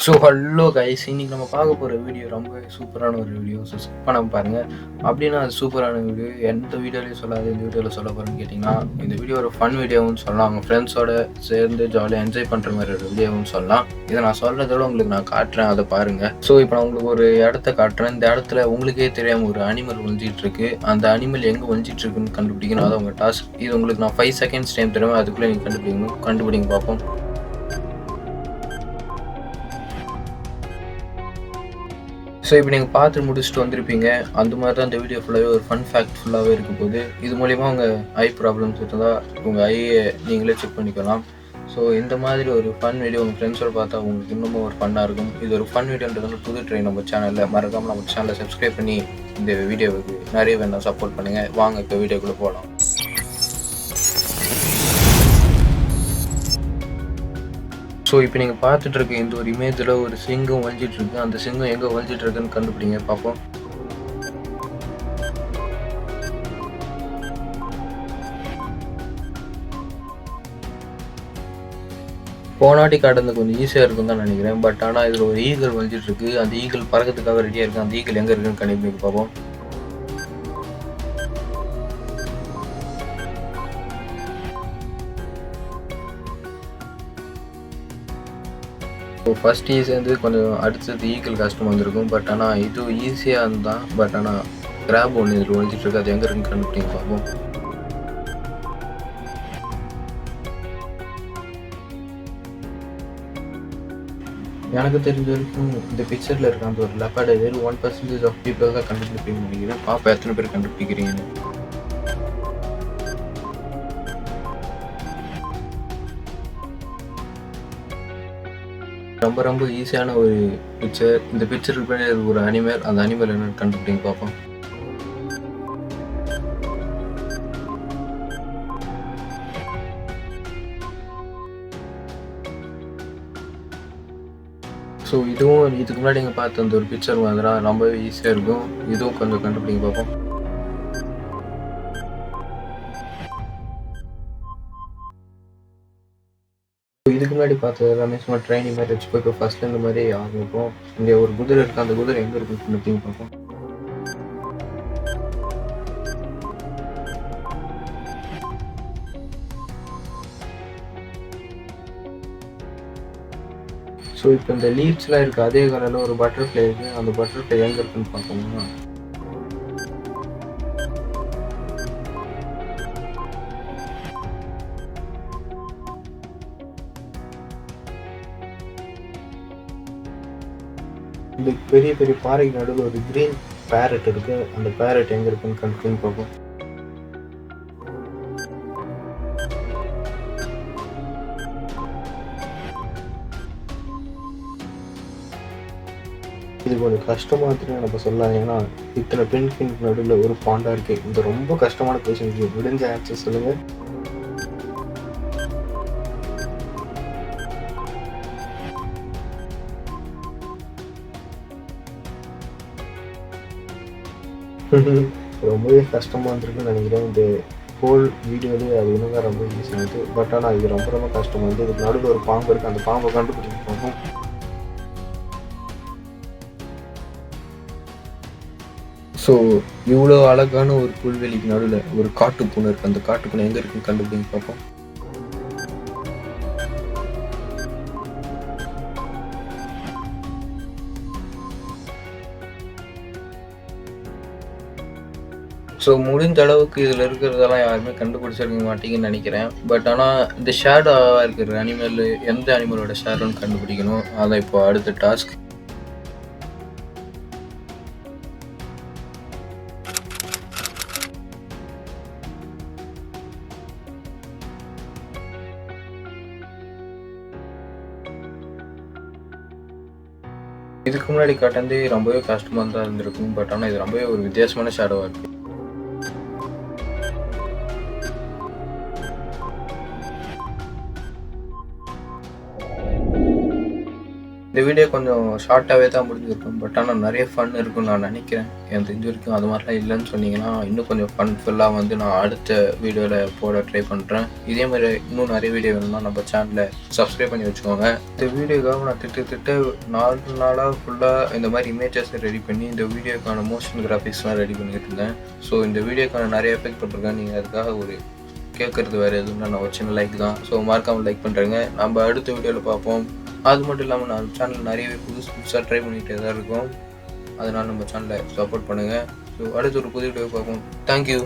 So hello guys, இன்னைக்கு நம்ம பார்க்க போகிற வீடியோ ரொம்ப சூப்பரான ஒரு வீடியோ. ஸோ ஸ்கிப் பண்ணாமல் பாருங்கள். அப்படின்னா அது சூப்பரான வீடியோ எந்த வீடியோலையும் சொல்லாது, இந்த வீடியோவில் சொல்ல போகிறேன்னு கேட்டிங்கன்னா, இந்த வீடியோ ஒரு ஃபன் வீடியோவும் சொல்லலாம், அவங்க ஃப்ரெண்ட்ஸோட சேர்ந்து ஜாலியாக என்ஜாய் பண்ணுற மாதிரி ஒரு வீடியோவும் சொல்லலாம். இதை நான் சொல்கிறதோட உங்களுக்கு நான் காட்டுறேன், அதை பாருங்கள். ஸோ இப்போ நான் உங்களுக்கு ஒரு இடத்த காட்டுறேன். இந்த இடத்துல உங்களுக்கே தெரியாமல் ஒரு அனிமல் ஒழிஞ்சிட்டு இருக்கு. அந்த அனிமல் எங்கே ஒழிஞ்சிட்டு இருக்குன்னு கண்டுபிடிக்கணும், அது உங்கள் டாஸ்க். இது உங்களுக்கு நான் 5 செகண்ட்ஸ் டைம் தருவேன், அதுக்குள்ளே நீங்கள் கண்டுபிடிங்க பார்ப்போம். ஸோ இப்போ நீங்கள் பார்த்து முடிச்சுட்டு வந்திருப்பீங்க. அந்த மாதிரி தான் இந்த வீடியோ ஃபுல்லாகவே ஒரு ஃபன் ஃபேக்ட் ஃபுல்லாகவே இருக்க போகுது. இது மூலிமா உங்கள் ஐ ப்ராப்ளம்ஸ் இருந்தால் உங்கள் ஐயை நீங்களே செக் பண்ணிக்கலாம். ஸோ இந்த மாதிரி ஒரு ஃபன் வீடியோ உங்கள் ஃப்ரெண்ட்ஸோடு பார்த்தா உங்களுக்கு இன்னமும் ஒரு ஃபன்னாக இருக்கும். இது ஒரு ஃபன் வீடியோன்றது புது ட்ரெயின் நம்ம சேனலில் மறக்காமல் நம்ம சேனலை சப்ஸ்கிரைப் பண்ணி இந்த வீடியோவுக்கு நிறைய வேணும் சப்போர்ட் பண்ணுங்கள். வாங்க இப்போ வீடியோக்குள்ளே போகலாம். ஸோ இப்போ நீங்கள் பார்த்துட்டு இருக்க இந்த ஒரு இமேஜில் ஒரு சிங்கம் வலிஞ்சிட்டு இருக்கு. அந்த சிங்கம் எங்கே வலிஞ்சிட்டு இருக்குன்னு கண்டுபிடிங்க பார்ப்போம். போனாட்டி காட்டுறது கொஞ்சம் ஈஸியாக இருக்குன்னு தான் நினைக்கிறேன். பட் ஆனால் இதில் ஒரு ஈகிள் வலிஞ்சிட்டு இருக்கு. அந்த ஈகிள் பறக்கிறதுக்காக ரெடியாக இருக்குது. அந்த ஈகிள் எங்கே இருக்குன்னு கண்டுபிடிக்க பார்ப்போம். ஸோ ஃபஸ்ட் ஈஸியாக கொஞ்சம் அடுத்தது ஈக்கிள் கஷ்டம் வந்திருக்கும். பட் ஆனால் இது ஈஸியாக இருந்தால், பட் ஆனால் கிராப் ஒன்று இதில் ஒழிச்சிட்ருக்கு. அது எங்கே இருக்குன்னு கண்டுபிடிங்க பார்ப்போம். எனக்கு தெரிஞ்ச வரைக்கும் இந்த பிக்சரில் இருக்க அந்த ஒரு லெப்பர்டை 1% ஆஃப் பீப்புள் தான் கண்டுபிடிப்பீங்கன்னு நினைக்கிறேன். பாப்பா எத்தனை பேர் கண்டுபிடிக்கிறீங்கன்னு. ரொம்ப ரொம்ப ஈஸியான ஒரு பிக்சர். இந்த பிக்சருக்கு பின்னாடி ஒரு அனிமல். அந்த அனிமல் என்னன்னு கண்டுபிடிங்க பார்ப்போம். ஸோ இதுவும் இதுக்கு முன்னாடி நீங்கள் பார்த்த அந்த ஒரு பிக்சர் மாதிரி ரொம்பவே ஈஸியாக இருக்கும். இதுவும் கொஞ்சம் கண்டுபிடிங்க பார்ப்போம். இதுக்கு முன்னாடி பார்த்தது எல்லாமே சும்மா ட்ரைனிங் மாதிரி வச்சுப்போ. இப்போ ஃபர்ஸ்ட்ல இந்த மாதிரி ஆரம்பிப்போம். இங்கே ஒரு குதிரை இருக்குது. அந்த குதிரை எங்கே இருக்குன்னு கண்டுபிடிங்க பார்ப்போம். ஸோ இப்போ இந்த லீவ்ஸ்லாம் இருக்குது. அதே கலரில் ஒரு பட்டர்ஃப்ளை இருக்குது. அந்த பட்டர்ஃப்ளை எங்கே இருக்குன்னு பார்த்தோம்னா, இந்த பெரிய பெரிய பாறைக்கு நடுவில் ஒரு கிரீன் பேரட் இருக்கு. அந்த பேரட் எங்க இருக்குன்னு கண்டுபிடிங்க பார்ப்போம். இது கொஞ்சம் கஷ்டமா இருக்குன்னு நம்ம சொல்லலாம். ஏன்னா இத்தனை பெண்களுக்கு நடுவில் ஒரு பாண்டா இருக்கு. இந்த ரொம்ப கஷ்டமான கொஸ்டின். முடிஞ்ச ஆன்சர் சொல்லுங்க. ரொம்பவே கஷ்டமாக இருந்திருக்குன்னு நினைக்கிறேன். இந்த ஹோல் வீடியோலேயே அது இன்னும் ரொம்ப ஈஸியானது. பட் ஆனால் இது ரொம்ப ரொம்ப கஷ்டமாக இருக்குது. இதுக்கு நடுவில் ஒரு பாம்பு இருக்குது. அந்த பாம்பை கண்டுபிடிச்சி போகும். ஸோ இவ்வளோ அழகான ஒரு புல்வெளிக்கு நடுவில் ஒரு காட்டுப்பூனை இருக்குது. அந்த காட்டுப்பூனை எங்கே இருக்குன்னு கண்டுபிடிங்க பார்ப்போம். ஸோ முடிஞ்ச அளவுக்கு இதில் இருக்கிறதெல்லாம் யாருமே கண்டுபிடிச்சிருக்க மாட்டீங்கன்னு நினைக்கிறேன். பட் ஆனால் இந்த ஷேடோவாக இருக்கிற அனிமல் எந்த அனிமலோட ஷேடோன்னு கண்டுபிடிக்கணும். அதான் இப்போ அடுத்த டாஸ்க். இதுக்கு முன்னாடி காட்டுறது ரொம்பவே கஷ்டமாக தான் இருந்திருக்கும். பட் ஆனால் இது ரொம்பவே ஒரு வித்தியாசமான ஷேடோவாக இருக்குது. இந்த இந்த வீடியோ கொஞ்சம் ஷார்ட்டாகவே தான் முடிஞ்சிருக்கும். பட் ஆனால் நிறைய ஃபன் இருக்குன்னு நான் நினைக்கிறேன். எனக்கு தெரிஞ்ச வரைக்கும் அது மாதிரிலாம் இல்லைன்னு சொன்னீங்கன்னா இன்னும் கொஞ்சம் ஃபுல்லாக வந்து நான் அடுத்த வீடியோவில் போட ட்ரை பண்ணுறேன். இதே மாதிரி இன்னும் நிறைய வீடியோ வேணும்னா நம்ம சேனலை சப்ஸ்கிரைப் பண்ணி வச்சுக்கோங்க. இந்த வீடியோக்காக நான் திட்ட 4 நாளாக ஃபுல்லாக இந்த மாதிரி இமேஜஸை ரெடி பண்ணி இந்த வீடியோக்கான மோஷன் கிராஃபிக்ஸ்லாம் ரெடி பண்ணிக்கிட்டு இருந்தேன். ஸோ இந்த வீடியோக்கான நிறைய எஃபெக்ட் போட்டிருக்கேன். நீங்கள் அதுக்காக ஒரு கேட்குறது வேறு எதுவும் நான் ஒரு சின்ன லைக் தான். ஸோ மறக்காமல் லைக் பண்ணுறேங்க. நம்ம அடுத்த வீடியோவில் பார்ப்போம். அது மட்டும் இல்லாமல் நான் சேனல் நிறையவே புதுசாக ட்ரை பண்ணிகிட்டே தான் இருக்கோம். அதனால் நம்ம சேனலை சப்போர்ட் பண்ணுங்கள். ஸோ அடுத்த ஒரு புது வீடியோ பார்ப்போம். தேங்க்யூ.